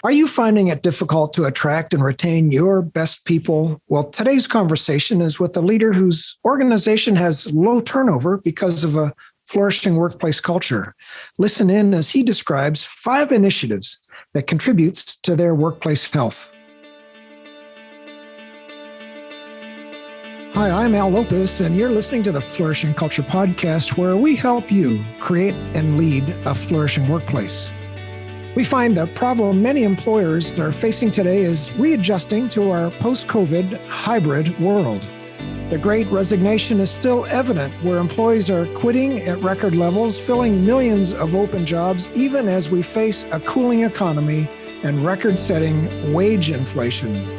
Are you finding it difficult to attract and retain your best people? Well, today's conversation is with a leader whose organization has low turnover because of a flourishing workplace culture. Listen in as he describes 5 initiatives that contributes to their workplace health. Hi, I'm Al Lopez, and you're listening to the Flourishing Culture Podcast, where we help you create and lead a flourishing workplace. We find the problem many employers are facing today is readjusting to our post-COVID hybrid world. The Great Resignation is still evident, where employees are quitting at record levels, filling millions of open jobs, even as we face a cooling economy and record-setting wage inflation.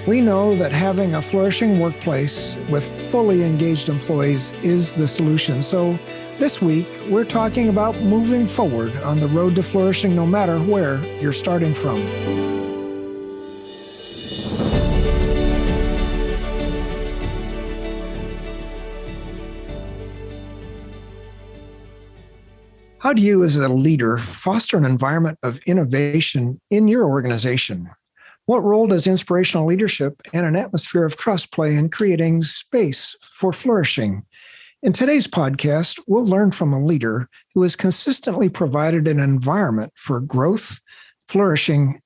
We know that having a flourishing workplace with fully engaged employees is the solution. So this week, we're talking about moving forward on the road to flourishing, no matter where you're starting from. How do you, as a leader, foster an environment of innovation in your organization? What role does inspirational leadership and an atmosphere of trust play in creating space for flourishing? In today's podcast, we'll learn from a leader who has consistently provided an environment for growth, flourishing,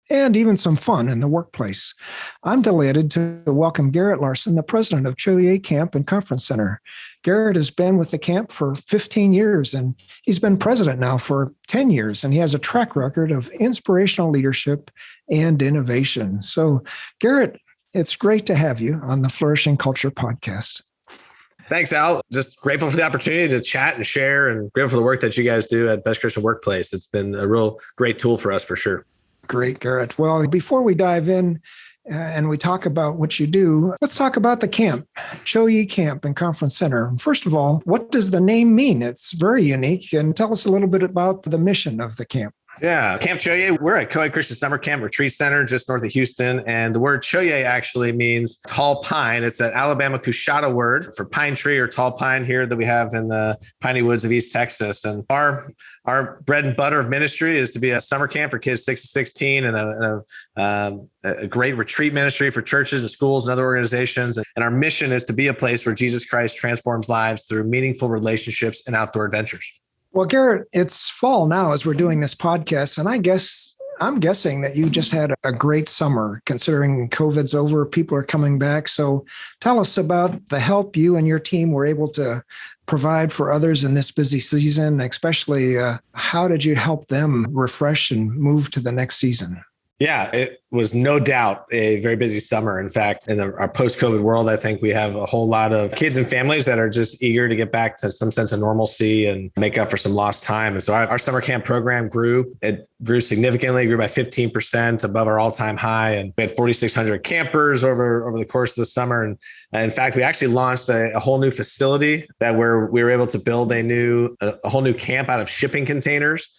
and even some fun in the workplace. I'm delighted to welcome Garret Larsen, the president of Cho-Yeh Camp and Conference Center. Garret has been with the camp for 15 years, and he's been president now for 10 years, and he has a track record of inspirational leadership and innovation. So, Garret, it's great to have you on the Flourishing Culture Podcast. Thanks, Al. Just grateful for the opportunity to chat and share, and grateful for the work that you guys do at Best Christian Workplace. It's been a real great tool for us for sure. Great, Garret. Well, before we dive in and we talk about what you do, let's talk about the camp, Cho-Yeh Camp and Conference Center. First of all, what does the name mean? It's very unique. And tell us a little bit about the mission of the camp. Yeah, Camp Cho-Yeh, we're at Cho-Yeh Christian Summer Camp Retreat Center just north of Houston. And the word Cho-Yeh actually means tall pine. It's an Alabama Coushatta word for pine tree or tall pine here that we have in the piney woods of East Texas. And our bread and butter of ministry is to be a summer camp for kids 6 to 16 and a great retreat ministry for churches and schools and other organizations. And our mission is to be a place where Jesus Christ transforms lives through meaningful relationships and outdoor adventures. Well, Garret, it's fall now as we're doing this podcast, and I'm guessing that you just had a great summer considering COVID's over, people are coming back. So tell us about the help you and your team were able to provide for others in this busy season, especially how did you help them refresh and move to the next season? Yeah, it was no doubt a very busy summer. In fact, in our post-COVID world, I think we have a whole lot of kids and families that are just eager to get back to some sense of normalcy and make up for some lost time. And so our summer camp program grew. It grew significantly, grew by 15% above our all-time high. And we had 4,600 campers over the course of the summer. And in fact, we actually launched a whole new facility that where we were able to build a whole new camp out of shipping containers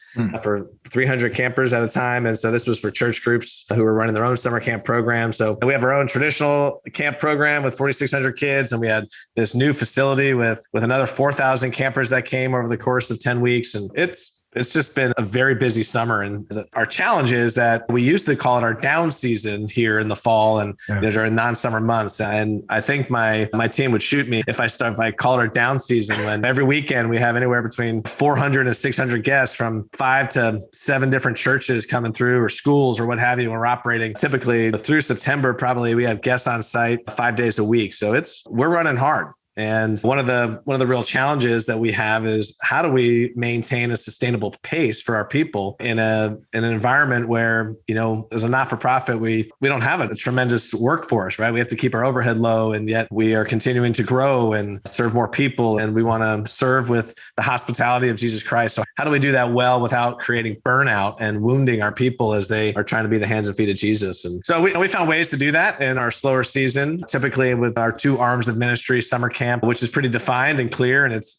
for 300 campers at a time. And so this was for church groups who were running their own summer camp program. So we have our own traditional camp program with 4,600 kids. And we had this new facility with another 4,000 campers that came over the course of 10 weeks. And it's just been a very busy summer. And our challenge is that we used to call it our down season here in the fall and during non-summer months. And I think my team would shoot me if I call it our down season, when every weekend we have anywhere between 400 and 600 guests from 5 to 7 different churches coming through, or schools or what have you. We're operating typically through September, probably we have guests on site 5 days a week. So we're running hard. And one of the real challenges that we have is how do we maintain a sustainable pace for our people in an environment where, as a not-for-profit, we don't have a tremendous workforce, right? We have to keep our overhead low, and yet we are continuing to grow and serve more people. And we want to serve with the hospitality of Jesus Christ. So how do we do that well without creating burnout and wounding our people as they are trying to be the hands and feet of Jesus? And so we found ways to do that in our slower season, typically with our 2 arms of ministry, summer camp, which is pretty defined and clear, and it's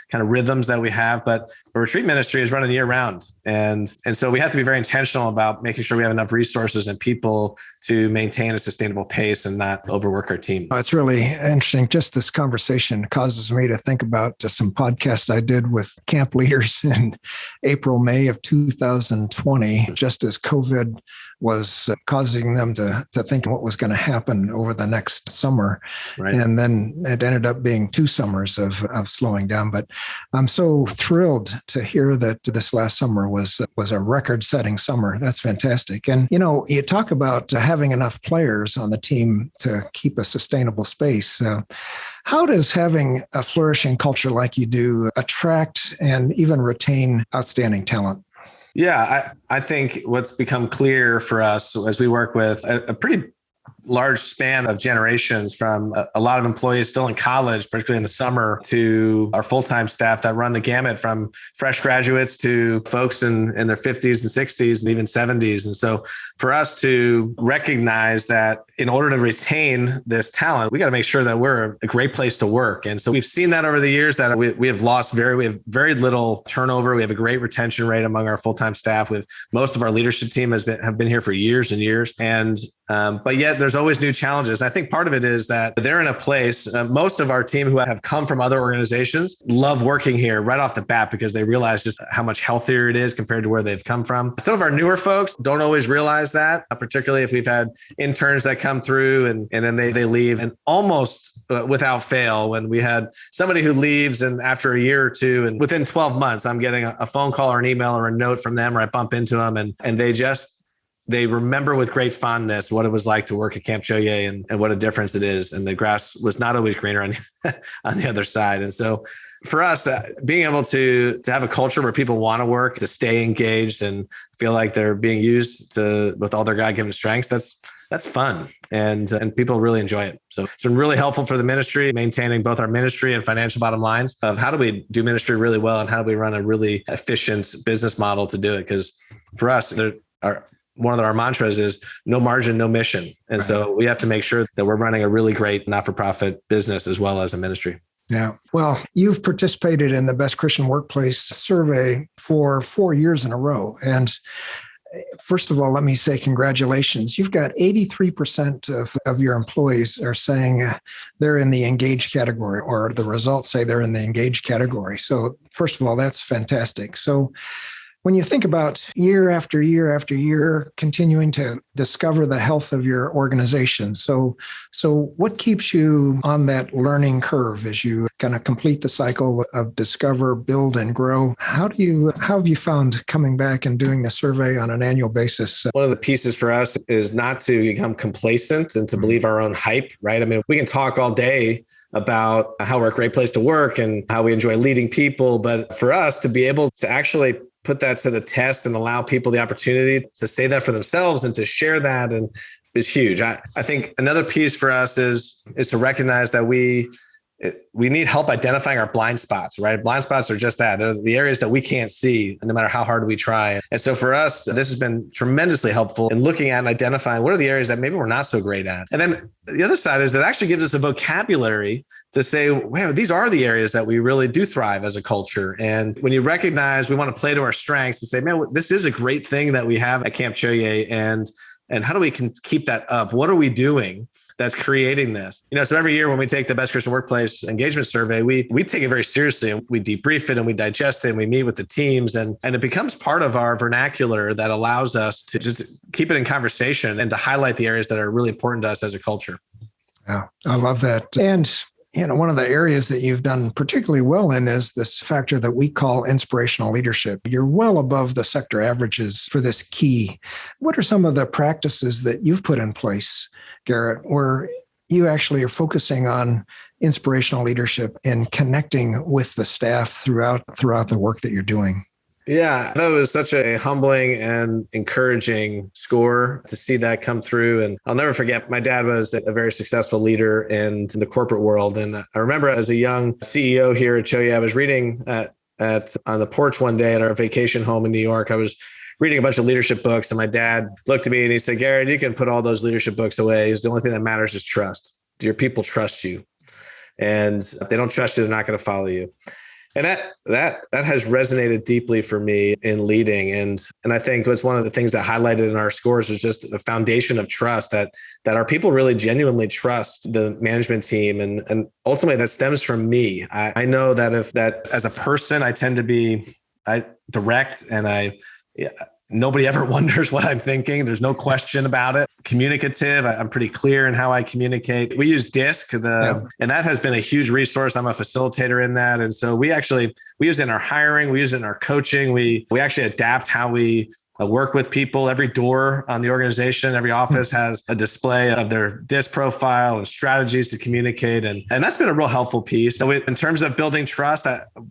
kind of rhythms that we have. But retreat ministry is running year round, and so we have to be very intentional about making sure we have enough resources and people to maintain a sustainable pace and not overwork our team. It's really interesting. Just this conversation causes me to think about some podcasts I did with camp leaders in April, May of 2020, just as COVID was causing them to think what was going to happen over the next summer. Right. And then it ended up being 2 summers of slowing down. But I'm so thrilled to hear that this last summer was a record-setting summer. That's fantastic. And, you talk about having enough players on the team to keep a sustainable space. How does having a flourishing culture like you do attract and even retain outstanding talent? Yeah, I think what's become clear for us as we work with a pretty large span of generations, from a lot of employees still in college, particularly in the summer, to our full-time staff that run the gamut from fresh graduates to folks in their 50s and 60s and even 70s. And so for us to recognize that in order to retain this talent, we got to make sure that we're a great place to work. And so we've seen that over the years that we have very little turnover. We have a great retention rate among our full-time staff. With most of our leadership team have been here for years and years. But yet there's always new challenges. And I think part of it is that they're in a place, most of our team who have come from other organizations love working here right off the bat because they realize just how much healthier it is compared to where they've come from. Some of our newer folks don't always realize that, particularly if we've had interns that come through and then they leave. And almost without fail, when we had somebody who leaves and after a year or two, and within 12 months, I'm getting a phone call or an email or a note from them, or I bump into them and they remember with great fondness what it was like to work at Camp Cho-Yeh and what a difference it is. And the grass was not always greener on the other side. And so for us, being able to have a culture where people want to work, to stay engaged and feel like they're being used with all their God-given strengths, that's fun. And people really enjoy it. So it's been really helpful for the ministry, maintaining both our ministry and financial bottom lines of how do we do ministry really well and how do we run a really efficient business model to do it. Because for us, one of our mantras is no margin, no mission. And right. So we have to make sure that we're running a really great not-for-profit business as well as a ministry. Yeah. Well, you've participated in the Best Christian Workplace survey for 4 years in a row. And first of all, let me say congratulations. You've got 83% of your employees are saying they're in the engaged category, or the results say they're in the engaged category. So first of all, that's fantastic. So when you think about year after year after year, continuing to discover the health of your organization, so what keeps you on that learning curve as you kind of complete the cycle of discover, build, and grow? How have you found coming back and doing the survey on an annual basis? One of the pieces for us is not to become complacent and to believe our own hype, right? I mean, we can talk all day about how we're a great place to work and how we enjoy leading people, but for us to be able to actually put that to the test and allow people the opportunity to say that for themselves and to share that is huge. I think another piece for us is to recognize that we need help identifying our blind spots, right? Blind spots are just that. They're the areas that we can't see, no matter how hard we try. And so for us, this has been tremendously helpful in looking at and identifying what are the areas that maybe we're not so great at. And then the other side is that it actually gives us a vocabulary to say, wow, these are the areas that we really do thrive as a culture. And when you recognize we want to play to our strengths and say, man, this is a great thing that we have at Camp Cho-Yeh, and how do we keep that up? What are we doing that's creating this? So every year when we take the Best Christian Workplace engagement survey, we take it very seriously and we debrief it and we digest it and we meet with the teams and it becomes part of our vernacular that allows us to just keep it in conversation and to highlight the areas that are really important to us as a culture. Yeah, I love that. And one of the areas that you've done particularly well in is this factor that we call inspirational leadership. You're well above the sector averages for this key. What are some of the practices that you've put in place, Garret, where you actually are focusing on inspirational leadership and connecting with the staff throughout the work that you're doing? Yeah, that was such a humbling and encouraging score to see that come through. And I'll never forget, my dad was a very successful leader in the corporate world. And I remember as a young CEO here at Cho-Yeh, I was reading on the porch one day at our vacation home in New York. I was reading a bunch of leadership books and my dad looked at me and he said, Garret, you can put all those leadership books away. The only thing that matters is trust. Do your people trust you? And if they don't trust you, they're not going to follow you. And that has resonated deeply for me in leading. And I think was one of the things that highlighted in our scores was just a foundation of trust that our people really genuinely trust the management team. And ultimately that stems from me. I know that as a person, I tend to be direct and nobody ever wonders what I'm thinking. There's no question about it. Communicative. I'm pretty clear in how I communicate. We use DISC, and that has been a huge resource. I'm a facilitator in that. And so we use it in our hiring. We use it in our coaching. We actually adapt how we work with people. Every door on the organization, every office has a display of their DISC profile and strategies to communicate. And that's been a real helpful piece. So in terms of building trust,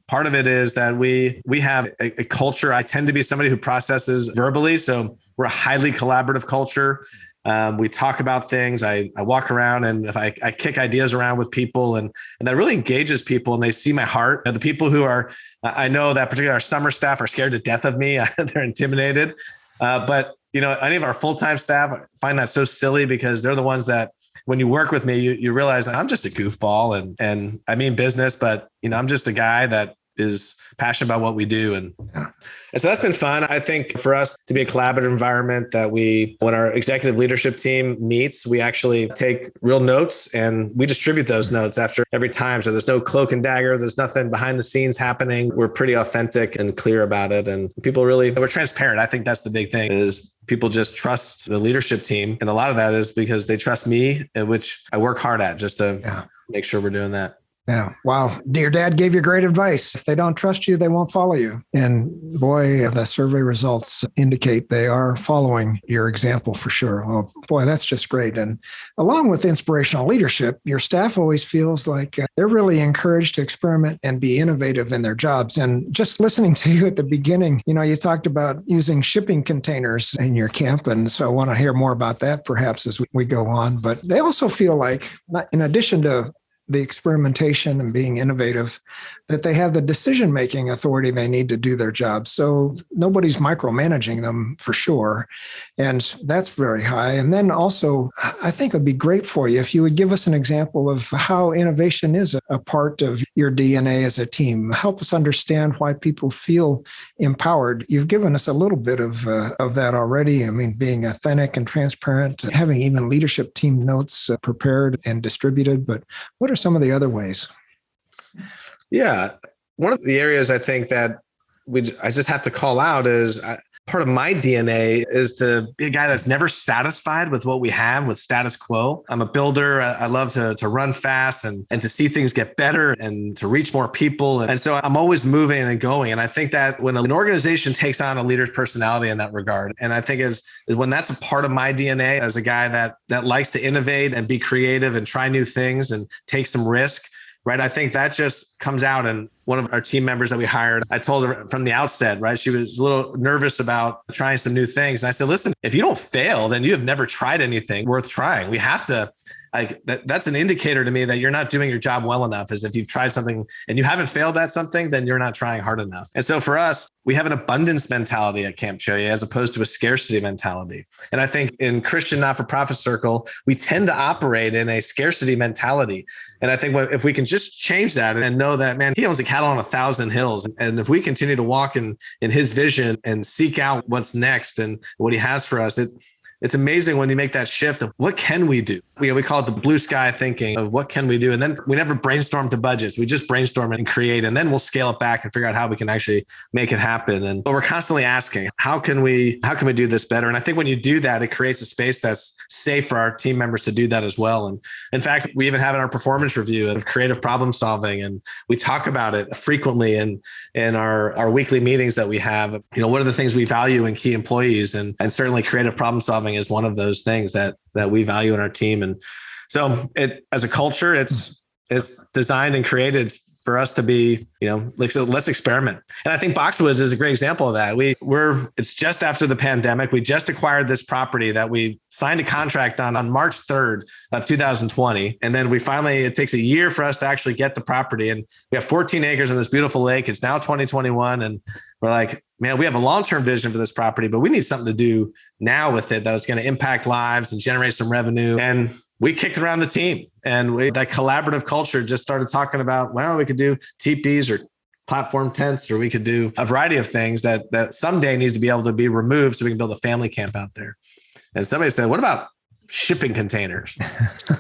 part of it is that we have a culture. I tend to be somebody who processes verbally. So we're a highly collaborative culture. We talk about things. I walk around and if I kick ideas around with people and that really engages people and they see my heart. The people who I know that particularly our summer staff are scared to death of me. They're intimidated. But any of our full-time staff find that so silly because they're the ones that when you work with me, you realize that I'm just a goofball and I mean business, but I'm just a guy that is passionate about what we do. And so that's been fun. I think for us to be a collaborative environment that when our executive leadership team meets, we actually take real notes and we distribute those notes after every time. So there's no cloak and dagger. There's nothing behind the scenes happening. We're pretty authentic and clear about it. And we're transparent. I think that's the big thing is people just trust the leadership team. And a lot of that is because they trust me, which I work hard at just to make sure we're doing that. Yeah. Wow. Your dad gave you great advice. If they don't trust you, they won't follow you. And boy, the survey results indicate they are following your example for sure. Well, boy, that's just great. And along with inspirational leadership, your staff always feels like they're really encouraged to experiment and be innovative in their jobs. And just listening to you at the beginning, you talked about using shipping containers in your camp. And so I want to hear more about that perhaps as we go on. But they also feel like, in addition to the experimentation and being innovative, that they have the decision-making authority they need to do their job. So nobody's micromanaging them for sure. And that's very high. And then also, I think it'd be great for you if you would give us an example of how innovation is a part of your DNA as a team. Help us understand why people feel empowered. You've given us a little bit of that already. I mean, being authentic and transparent, having even leadership team notes prepared and distributed. But what are some of the other ways? Yeah. One of the areas I think that I just have to call out is part of my DNA is to be a guy that's never satisfied with what we have with status quo. I'm a builder. I love to run fast and to see things get better and to reach more people. And so I'm always moving and going. And I think that when an organization takes on a leader's personality in that regard, and I think is when that's a part of my DNA as a guy that likes to innovate and be creative and try new things and take some risk, right? I think that just comes out. And one of our team members that we hired, I told her from the outset, right? She was a little nervous about trying some new things. And I said, listen, if you don't fail, then you have never tried anything worth trying. We have to, that's an indicator to me that you're not doing your job well enough. Is if you've tried something and you haven't failed at something, then you're not trying hard enough. And so for us, we have an abundance mentality at Camp Cho-Yeh as opposed to a scarcity mentality. And I think in Christian not-for-profit circle, we tend to operate in a scarcity mentality. And I think if we can just change that and know that, man, he owns a cattle on 1,000 hills. And if we continue to walk in his vision and seek out what's next and what he has for us, it's amazing when you make that shift of what can we do? We call it the blue sky thinking of what can we do? And then we never brainstorm to budgets. We just brainstorm and create, and then we'll scale it back and figure out how we can actually make it happen. But we're constantly asking, how can we do this better? And I think when you do that, it creates a space that's safe for our team members to do that as well. And in fact, we even have in our performance review of creative problem solving, and we talk about it frequently in our weekly meetings that we have. What are the things we value in key employees? And certainly creative problem solving is one of those things that we value in our team. And so as a culture, it's designed and created for us to be, let's experiment. And I think Boxwoods is a great example of that. It's just after the pandemic. We just acquired this property that we signed a contract on March 3rd of 2020. And then it takes a year for us to actually get the property. And we have 14 acres on this beautiful lake. It's now 2021. And we're like, man, we have a long-term vision for this property, but we need something to do now with it that is going to impact lives and generate some revenue. And we kicked around the team, and that collaborative culture just started talking about, well, we could do TPs or platform tents, or we could do a variety of things that someday needs to be able to be removed so we can build a family camp out there. And somebody said, what about shipping containers?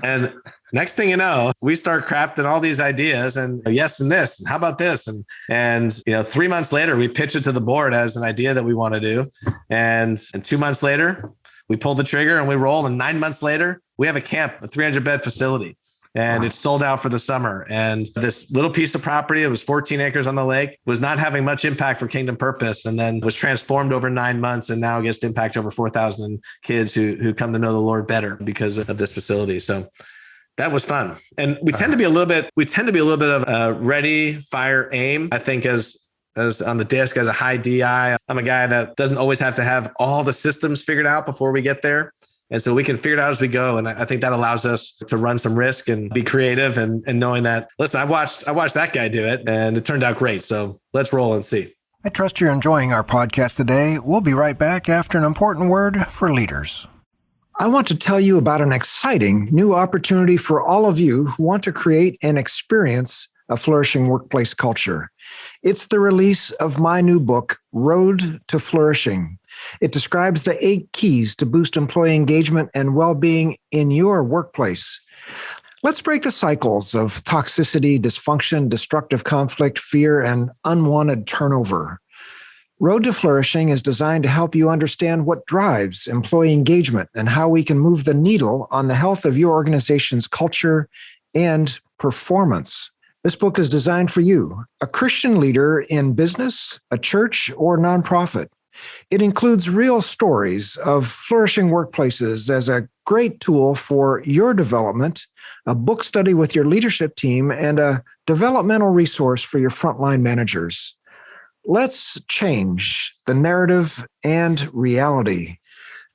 And next thing you know, we start crafting all these ideas and yes, and this, and how about this? And 3 months later, we pitch it to the board as an idea that we want to do. And 2 months later, we pull the trigger and we roll. And 9 months later, we have a camp, a 300-bed facility. And it's sold out for the summer. And this little piece of property, it was 14 acres on the lake, was not having much impact for Kingdom Purpose, and then was transformed over 9 months, and now gets to impact over 4,000 kids who come to know the Lord better because of this facility. So that was fun. And we tend to be a little bit of a ready, fire, aim. I think as on the disc, as a high DI, I'm a guy that doesn't always have to have all the systems figured out before we get there. And so we can figure it out as we go. And I think that allows us to run some risk and be creative and knowing that, listen, I watched that guy do it and it turned out great. So let's roll and see. I trust you're enjoying our podcast today. We'll be right back after an important word for leaders. I want to tell you about an exciting new opportunity for all of you who want to create and experience a flourishing workplace culture. It's the release of my new book, Road to Flourishing. It describes the 8 keys to boost employee engagement and well-being in your workplace. Let's break the cycles of toxicity, dysfunction, destructive conflict, fear, and unwanted turnover. Road to Flourishing is designed to help you understand what drives employee engagement and how we can move the needle on the health of your organization's culture and performance. This book is designed for you, a Christian leader in business, a church, or nonprofit. It includes real stories of flourishing workplaces as a great tool for your development, a book study with your leadership team, and a developmental resource for your frontline managers. Let's change the narrative and reality.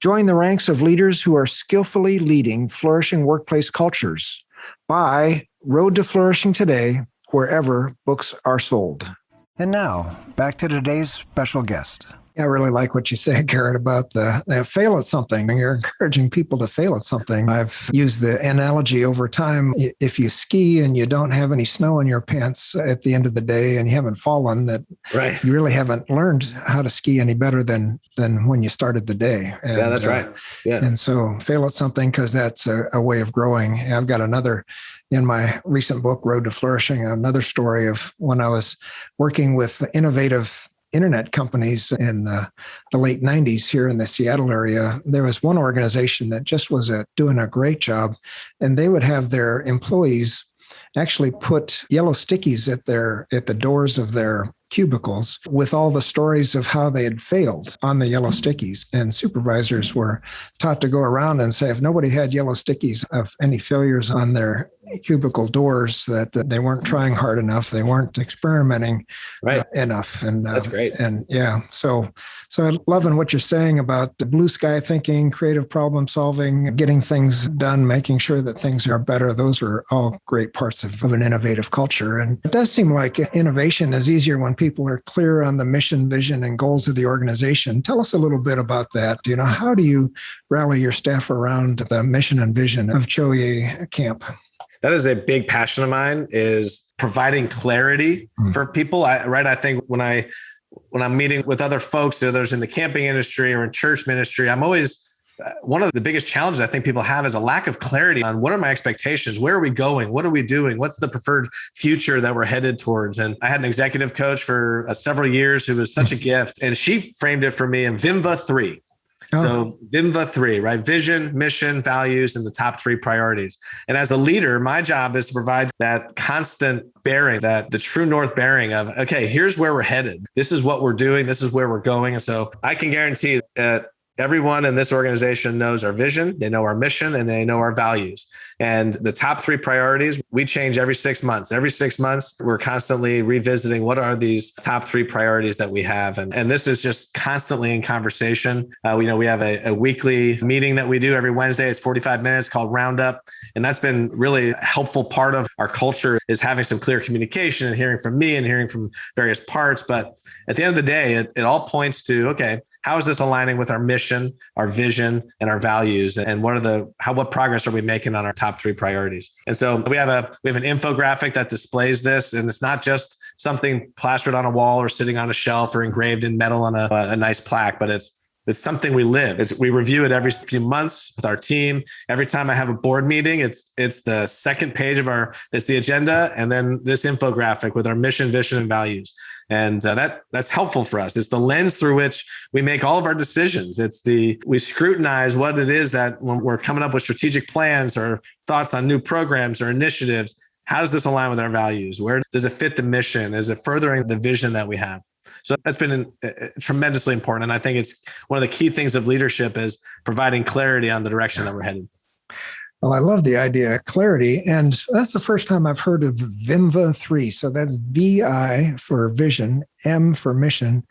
Join the ranks of leaders who are skillfully leading flourishing workplace cultures. Buy Road to Flourishing today, wherever books are sold. And now, back to today's special guest. I really like what you say, Garret, about the fail at something. You're encouraging people to fail at something. I've used the analogy over time. If you ski and you don't have any snow in your pants at the end of the day and you haven't fallen, that right. You really haven't learned how to ski any better than when you started the day. And, yeah, that's right. Yeah. And so fail at something because that's a way of growing. I've got another in my recent book, Road to Flourishing, another story of when I was working with innovative internet companies in the late 90s here in the Seattle area. There was one organization that just was doing a great job, and they would have their employees actually put yellow stickies at the doors of their cubicles with all the stories of how they had failed on the yellow stickies. And supervisors were taught to go around and say, if nobody had yellow stickies of any failures on their cubicle doors, that they weren't trying hard enough, they weren't experimenting enough. And that's great. And yeah, so I'm loving what you're saying about the blue sky thinking, creative problem solving, getting things done, making sure that things are better. Those are all great parts of an innovative culture. And it does seem like innovation is easier when people are clear on the mission, vision, and goals of the organization. Tell us a little bit about that. How do you rally your staff around the mission and vision of Cho-Yeh Camp? That is a big passion of mine, is providing clarity for people. I think when I'm meeting with other folks, others in the camping industry or in church ministry, I'm always, one of the biggest challenges I think people have is a lack of clarity on what are my expectations? Where are we going? What are we doing? What's the preferred future that we're headed towards? And I had an executive coach for several years who was such a gift, and she framed it for me in VIMVA 3. So VIMVA 3, right? Vision, mission, values, and the top 3 priorities. And as a leader, my job is to provide that constant bearing, that the true north bearing of, okay, here's where we're headed. This is what we're doing. This is where we're going. And so I can guarantee that everyone in this organization knows our vision, they know our mission, and they know our values. And the top 3 priorities, we change every 6 months. Every 6 months, we're constantly revisiting what are these top 3 priorities that we have. And this is just constantly in conversation. We have a weekly meeting that we do every Wednesday. It's 45 minutes called Roundup. And that's been really a helpful part of our culture, is having some clear communication and hearing from me and hearing from various parts. But at the end of the day, it all points to, okay, how is this aligning with our mission, our vision, and our values? And what progress are we making on our top 3 priorities? And so we have an infographic that displays this, and it's not just something plastered on a wall or sitting on a shelf or engraved in metal on a nice plaque, but it's something we live. We review it every few months with our team. Every time I have a board meeting, it's the second page of it's the agenda, and then this infographic with our mission, vision, and values. And that's helpful for us. It's the lens through which we make all of our decisions. We scrutinize what it is that when we're coming up with strategic plans or thoughts on new programs or initiatives, how does this align with our values? Where does it fit the mission? Is it furthering the vision that we have? So that's been tremendously important. And I think it's one of the key things of leadership is providing clarity on the direction that we're headed. Well, I love the idea of clarity. And that's the first time I've heard of VIMVA 3. So that's VI for vision, M for mission,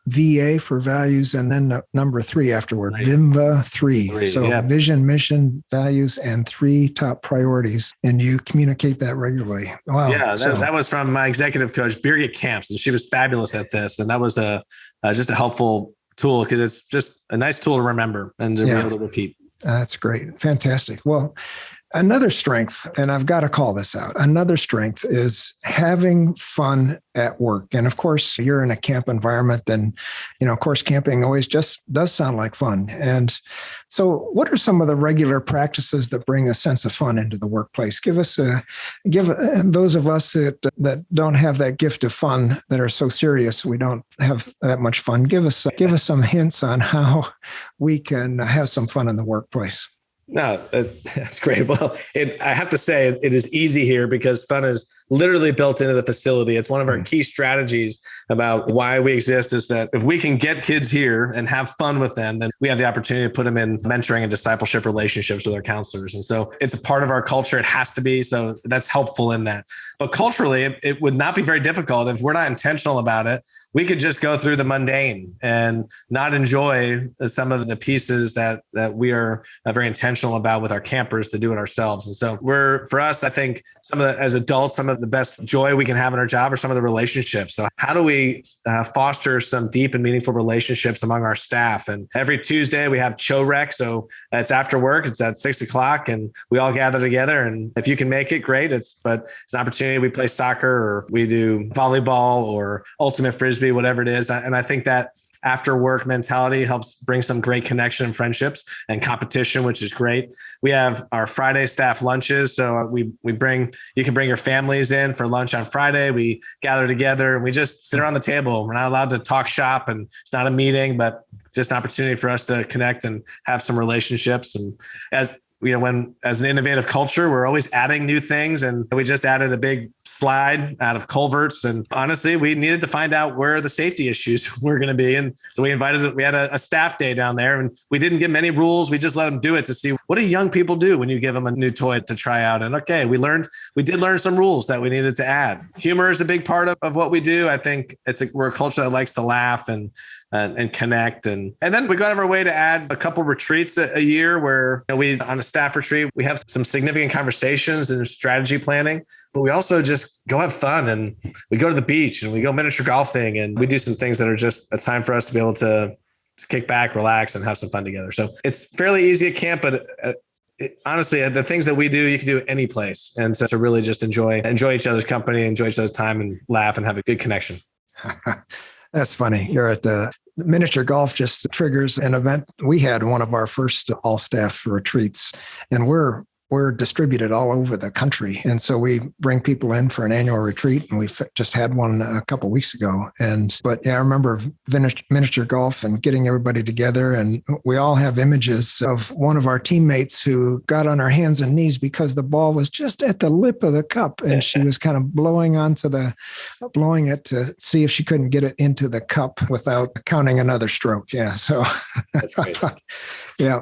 VA for values, and then number 3 afterward, right. VIMVA 3. So vision, mission, values, and 3 top priorities. And you communicate that regularly. Wow. Yeah, that was from my executive coach, Birgit Kamps, and she was fabulous at this. And that was just a helpful tool because it's just a nice tool to remember and to be able to repeat. That's great. Fantastic. Well, another strength, and I've got to call this out, another strength is having fun at work. And of course, you're in a camp environment, and, of course, camping always just does sound like fun. And so what are some of the regular practices that bring a sense of fun into the workplace? Give those of us that don't have that gift of fun, that are so serious, we don't have that much fun. Give us some hints on how we can have some fun in the workplace. No, that's great. Well, I have to say it is easy here because fun is literally built into the facility. It's one of our key strategies about why we exist is that if we can get kids here and have fun with them, then we have the opportunity to put them in mentoring and discipleship relationships with our counselors. And so it's a part of our culture. It has to be. So that's helpful in that. But culturally, it would not be very difficult if we're not intentional about it. We could just go through the mundane and not enjoy some of the pieces that we are very intentional about with our campers to do it ourselves. And so for us, I think as adults, some of the best joy we can have in our job are some of the relationships. So how do we foster some deep and meaningful relationships among our staff? And every Tuesday we have Cho-Yeh. So it's after work, it's at 6:00 and we all gather together. And if you can make it, great. But it's an opportunity. We play soccer or we do volleyball or ultimate Frisbee, whatever it is. And I think that after work mentality helps bring some great connection and friendships and competition, which is great. We have our Friday staff lunches. So you can bring your families in for lunch on Friday. We gather together and we just sit around the table. We're not allowed to talk shop and it's not a meeting, but just an opportunity for us to connect and have some relationships. And as an innovative culture, we're always adding new things. And we just added a big slide out of culverts. And honestly, we needed to find out where the safety issues were going to be. And so we had a staff day down there and we didn't give them any rules. We just let them do it to see what do young people do when you give them a new toy to try out. And we did learn some rules that we needed to add. Humor is a big part of what we do. I think we're a culture that likes to laugh and connect. And then we go out of our way to add a couple retreats a year where on a staff retreat, we have some significant conversations and strategy planning, but we also just go have fun and we go to the beach and we go miniature golfing and we do some things that are just a time for us to be able to kick back, relax, and have some fun together. So it's fairly easy at camp, but honestly, the things that we do, you can do any place. And so to really just enjoy each other's company, enjoy each other's time and laugh and have a good connection. That's funny. You're at the miniature golf just triggers an event. We had one of our first all staff retreats, and we're distributed all over the country. And so we bring people in for an annual retreat, and we just had one a couple of weeks ago. But I remember miniature golf and getting everybody together. And we all have images of one of our teammates who got on her hands and knees because the ball was just at the lip of the cup. And she was kind of blowing it to see if she couldn't get it into the cup without counting another stroke. Yeah. So that's great. Yeah.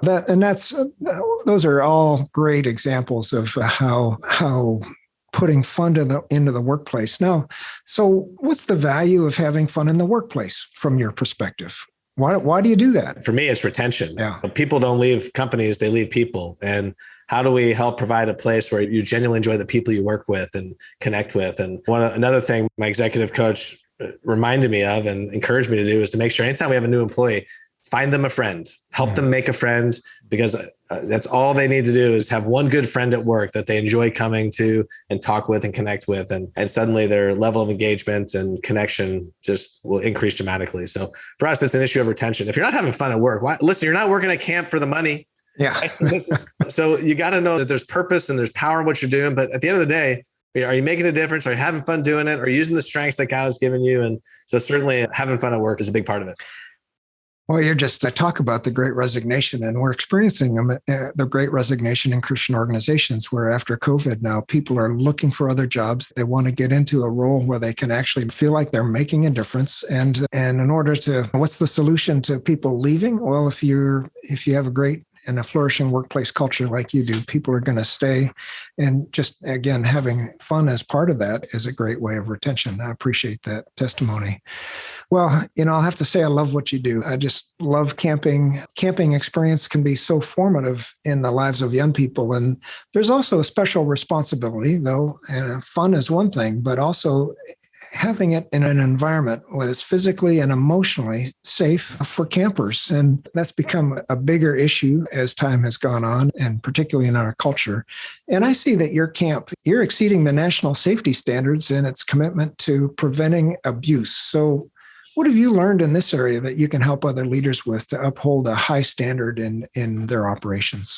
Those are all great examples of how putting fun into the workplace. Now, so what's the value of having fun in the workplace from your perspective? Why do you do that? For me, it's retention. Yeah. People don't leave companies, they leave people. And how do we help provide a place where you genuinely enjoy the people you work with and connect with? And another thing my executive coach reminded me of and encouraged me to do is to make sure anytime we have a new employee, find them a friend, help them make a friend, because that's all they need to do is have one good friend at work that they enjoy coming to and talk with and connect with. And suddenly their level of engagement and connection just will increase dramatically. So for us, it's an issue of retention. If you're not having fun at work, listen, you're not working at camp for the money. Yeah. So you got to know that there's purpose and there's power in what you're doing. But at the end of the day, are you making a difference? Are you having fun doing it? Are you using the strengths that God has given you? And so certainly having fun at work is a big part of it. Well, I talk about the Great Resignation, and we're experiencing the Great Resignation in Christian organizations, where after COVID now, people are looking for other jobs. They want to get into a role where they can actually feel like they're making a difference. And in order to, what's the solution to people leaving? Well, if you have a great and a flourishing workplace culture like you do, people are going to stay. And just, again, having fun as part of that is a great way of retention. I appreciate that testimony. Well, I'll have to say I love what you do. I just love camping. Camping experience can be so formative in the lives of young people. And there's also a special responsibility, though, and fun is one thing, but also having it in an environment where it's physically and emotionally safe for campers. And that's become a bigger issue as time has gone on, and particularly in our culture. And I see that your camp, you're exceeding the national safety standards in its commitment to preventing abuse. So what have you learned in this area that you can help other leaders with to uphold a high standard in their operations?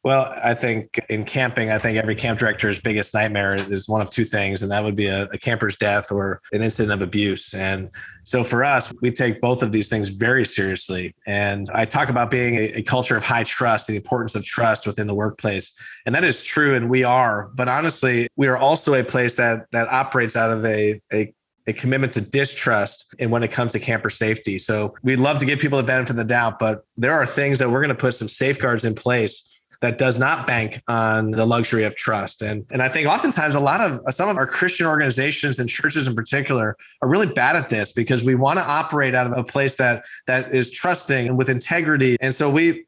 Well, I think in camping, I think every camp director's biggest nightmare is one of two things, and that would be a camper's death or an incident of abuse. And so for us, we take both of these things very seriously. And I talk about being a culture of high trust, the importance of trust within the workplace. And that is true, and we are. But honestly, we are also a place that operates out of a commitment to distrust and when it comes to camper safety. So we'd love to give people the benefit of the doubt, but there are things that we're going to put some safeguards in place that does not bank on the luxury of trust. And I think oftentimes some of our Christian organizations and churches in particular are really bad at this, because we want to operate out of a place that is trusting and with integrity. And so we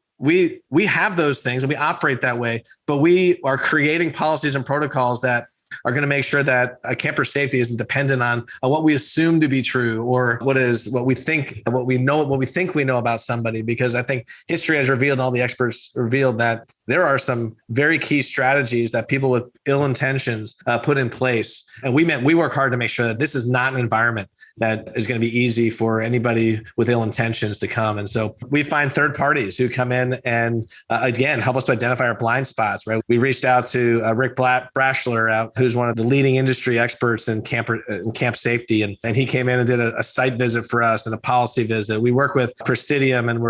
have those things and we operate that way, but we are creating policies and protocols that are going to make sure that a camper safety isn't dependent on what we assume to be true or what we think we know about somebody. Because I think history has revealed, and all the experts revealed, that there are some very key strategies that people with ill intentions put in place. And we work hard to make sure that this is not an environment that is going to be easy for anybody with ill intentions to come. And so we find third parties who come in and again, help us to identify our blind spots, right? We reached out to Rick Brashler, who's one of the leading industry experts in camp safety. And he came in and did a site visit for us and a policy visit. We work with Presidium, and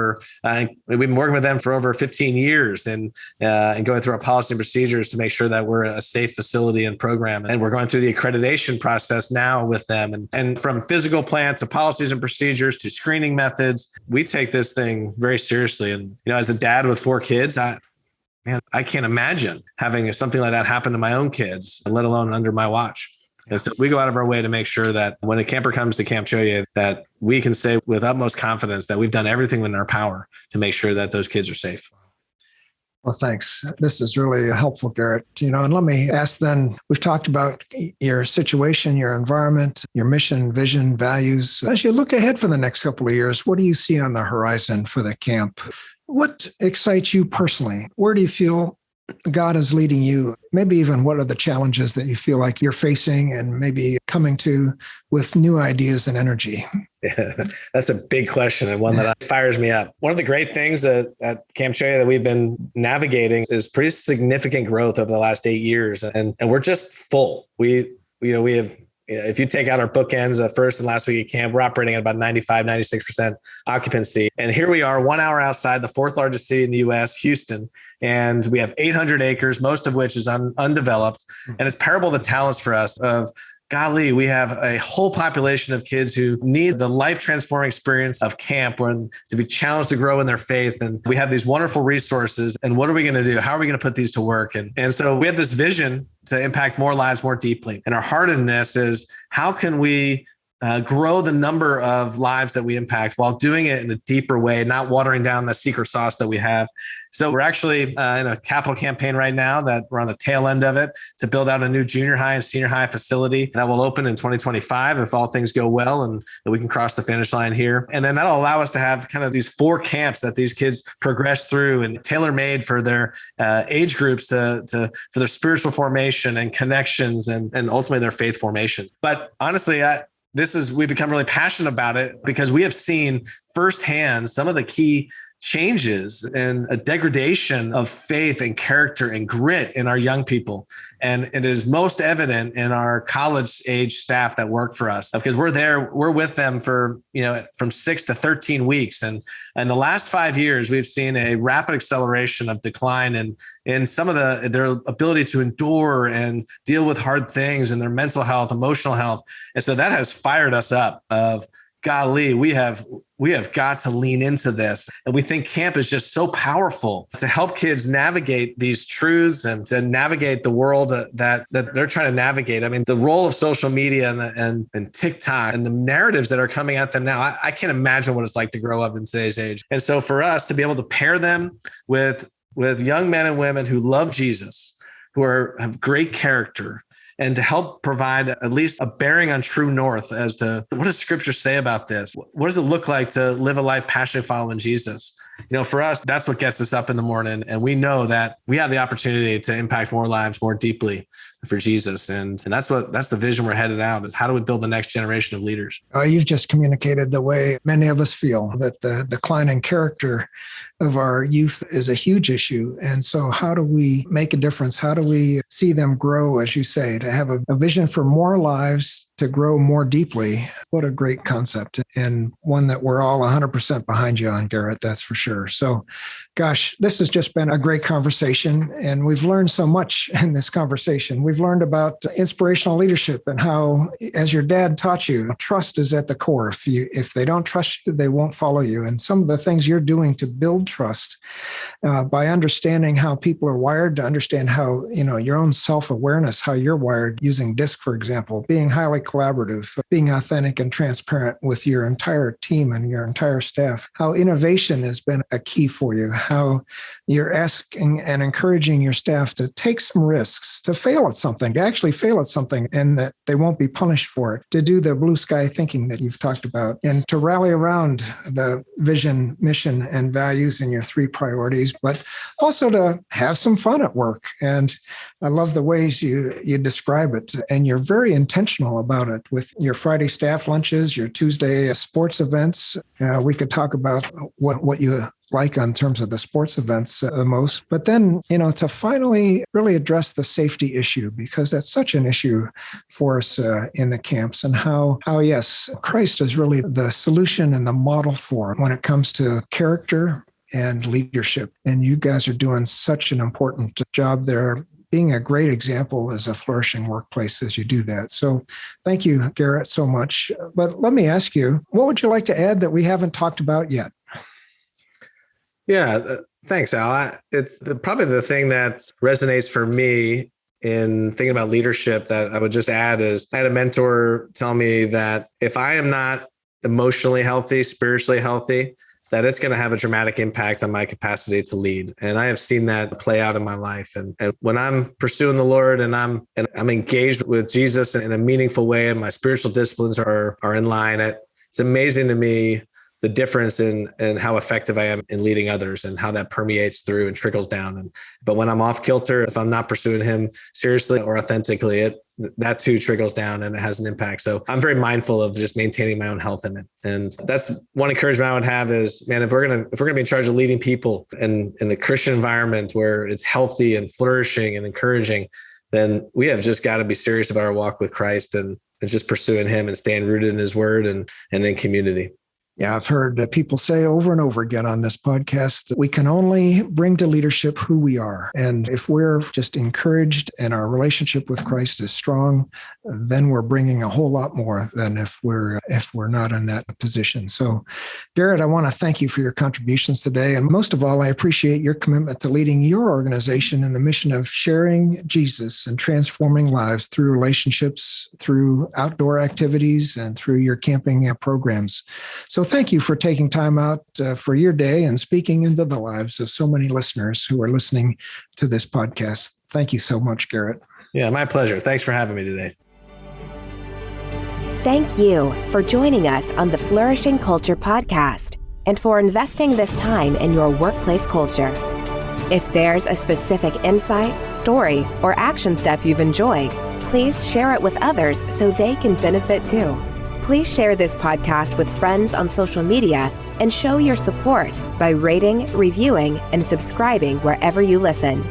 we've been working with them for over 15 years and going through our policy and procedures to make sure that we're a safe facility and program. And we're going through the accreditation process now with them. And from physical plan to policies and procedures to screening methods, we take this thing very seriously. And, as a dad with 4 kids, I can't imagine having something like that happen to my own kids, let alone under my watch. And so we go out of our way to make sure that when a camper comes to Camp Cho-Yeh, that we can say with utmost confidence that we've done everything within our power to make sure that those kids are safe. Well, thanks. This is really helpful, Garret. And let me ask then, we've talked about your situation, your environment, your mission, vision, values. As you look ahead for the next couple of years, what do you see on the horizon for the camp? What excites you personally? Where do you feel God is leading you? Maybe even what are the challenges that you feel like you're facing and maybe coming to with new ideas and energy? Yeah, that's a big question, and one that fires me up. One of the great things at Camp Cho-Yeh that we've been navigating is pretty significant growth over the last 8 years. And we're just full. We have, if you take out our bookends, first and last week at camp, we're operating at about 95, 96% occupancy. And here we are 1 hour outside the 4th largest city in the US, Houston. And we have 800 acres, most of which is undeveloped. And it's parable of the talents for us of, golly, we have a whole population of kids who need the life-transforming experience of camp, or to be challenged to grow in their faith. And we have these wonderful resources. And what are we going to do? How are we going to put these to work? And so we have this vision to impact more lives more deeply. And our heart in this is, how can we grow the number of lives that we impact while doing it in a deeper way, not watering down the secret sauce that we have. So we're actually in a capital campaign right now that we're on the tail end of it to build out a new junior high and senior high facility that will open in 2025 if all things go well and we can cross the finish line here. And then that'll allow us to have kind of these 4 camps that these kids progress through and tailor-made for their age groups for their spiritual formation and connections and ultimately their faith formation. But honestly, we've become really passionate about it because we have seen firsthand some of the key changes and a degradation of faith and character and grit in our young people. And it is most evident in our college age staff that work for us because we're with them for, from 6 to 13 weeks. And in the last 5 years, we've seen a rapid acceleration of decline in some of their ability to endure and deal with hard things and their mental health, emotional health. And so that has fired us up of, golly, we have got to lean into this. And we think camp is just so powerful to help kids navigate these truths and to navigate the world that they're trying to navigate. I mean, the role of social media and TikTok and the narratives that are coming at them now, I can't imagine what it's like to grow up in today's age. And so for us to be able to pair them with young men and women who love Jesus, who have great character, and to help provide at least a bearing on true north as to what does scripture say about this? What does it look like to live a life passionately following Jesus? For us, that's what gets us up in the morning. And we know that we have the opportunity to impact more lives more deeply for Jesus. And that's the vision we're headed out is how do we build the next generation of leaders? You've just communicated the way many of us feel that the decline in character of our youth is a huge issue. And so how do we make a difference? How do we see them grow, as you say, to have a vision for more lives, to grow more deeply? What a great concept, and one that we're all 100% behind you on, Garret, that's for sure. So, gosh, this has just been a great conversation, and we've learned so much in this conversation. We've learned about inspirational leadership and how, as your dad taught you, trust is at the core. If they don't trust you, they won't follow you. And some of the things you're doing to build trust by understanding how people are wired, to understand how, your own self-awareness, how you're wired, using DISC, for example, being highly collaborative, being authentic and transparent with your entire team and your entire staff, how innovation has been a key for you, how you're asking and encouraging your staff to take some risks, to fail at something, to actually fail at something, and that they won't be punished for it, to do the blue sky thinking that you've talked about, and to rally around the vision, mission, and values in your 3 priorities, but also to have some fun at work. And I love the ways you describe it, and you're very intentional about it with your Friday staff lunches, your Tuesday sports events. We could talk about what you like in terms of the sports events the most, but then, to finally really address the safety issue, because that's such an issue for us in the camps, and how yes, Christ is really the solution and the model for it when it comes to character and leadership. And you guys are doing such an important job there, being a great example as a flourishing workplace as you do that. So thank you, Garret, so much. But let me ask you, what would you like to add that we haven't talked about yet? Yeah, thanks, Al. It's probably the thing that resonates for me in thinking about leadership that I would just add is I had a mentor tell me that if I am not emotionally healthy, spiritually healthy, that it's going to have a dramatic impact on my capacity to lead. And I have seen that play out in my life. And when I'm pursuing the Lord and I'm engaged with Jesus in a meaningful way, and my spiritual disciplines are in line, it's amazing to me the difference in how effective I am in leading others and how that permeates through and trickles down. But when I'm off kilter, if I'm not pursuing him seriously or authentically, that too trickles down and it has an impact. So I'm very mindful of just maintaining my own health in it. And that's one encouragement I would have is, man, if we're gonna be in charge of leading people in a Christian environment where it's healthy and flourishing and encouraging, then we have just got to be serious about our walk with Christ and just pursuing him and staying rooted in his word and in community. Yeah, I've heard people say over and over again on this podcast that we can only bring to leadership who we are. And if we're just encouraged and our relationship with Christ is strong, then we're bringing a whole lot more than if we're not in that position. So, Garret, I want to thank you for your contributions today. And most of all, I appreciate your commitment to leading your organization in the mission of sharing Jesus and transforming lives through relationships, through outdoor activities, and through your camping programs. So thank you for taking time out for your day and speaking into the lives of so many listeners who are listening to this podcast. Thank you so much, Garret. Yeah, my pleasure. Thanks for having me today. Thank you for joining us on the Flourishing Culture podcast and for investing this time in your workplace culture. If there's a specific insight, story, or action step you've enjoyed, please share it with others so they can benefit too. Please share this podcast with friends on social media and show your support by rating, reviewing, and subscribing wherever you listen.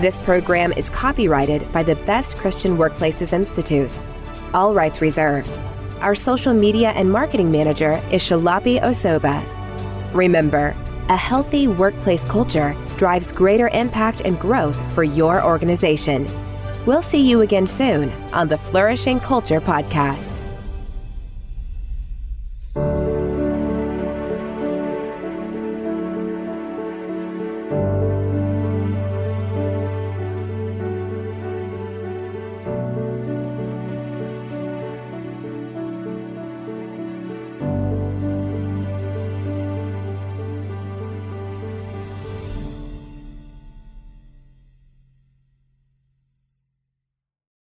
This program is copyrighted by the Best Christian Workplaces Institute. All rights reserved. Our social media and marketing manager is Shalapi Osoba. Remember, a healthy workplace culture drives greater impact and growth for your organization. We'll see you again soon on the Flourishing Culture podcast.